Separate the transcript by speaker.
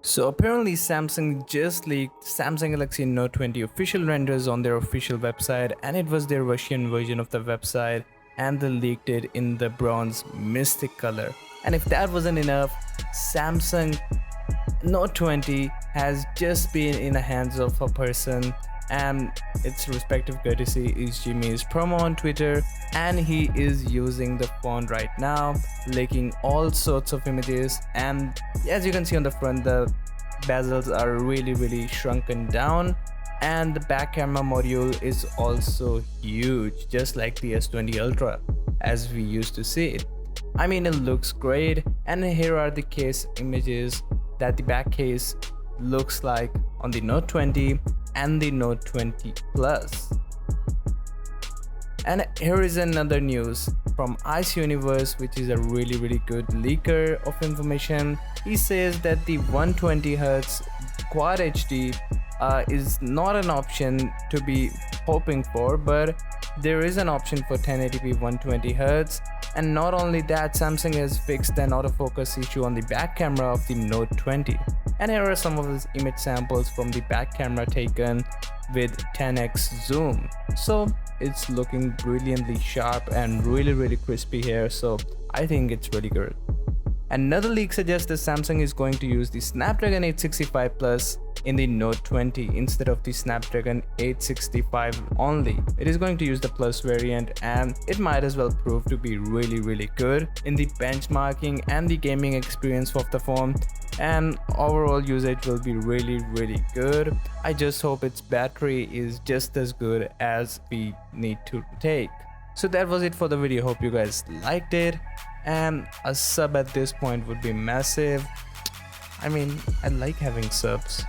Speaker 1: So apparently Samsung just leaked Samsung Galaxy Note 20 official renders on their official website, and it was their Russian version of the website, and they leaked it in the bronze mystic color. And if that wasn't enough, Samsung Note 20 has just been in the hands of a person, and its respective courtesy is Jimmy's promo on Twitter, and he is using the phone right now, leaking all sorts of images. And as you can see on the front, the bezels are really shrunken down, and the back camera module is also huge, just like the S20 Ultra as we used to see it. I mean, it looks great, and here are the case images that the back case looks like on the Note 20 and the Note 20 Plus. And here is another news from Ice Universe, which is a really good leaker of information. He says that the 120Hz Quad HD is not an option to be hoping for, but there is an option for 1080p 120Hz. And not only that, Samsung has fixed an autofocus issue on the back camera of the Note 20. And here are some of the image samples from the back camera taken with 10x zoom. So it's looking brilliantly sharp and really crispy here, so I think it's really good. Another leak suggests that Samsung is going to use the Snapdragon 865 Plus in the Note 20 instead of the Snapdragon 865 only. It is going to use the Plus variant, and it might as well prove to be really good in the benchmarking and the gaming experience of the phone, and overall usage will be really good. I just hope its battery is just as good as we need to take. So that was it for the video. Hope you guys liked it, and a sub at this point would be massive. I mean, I like having subs.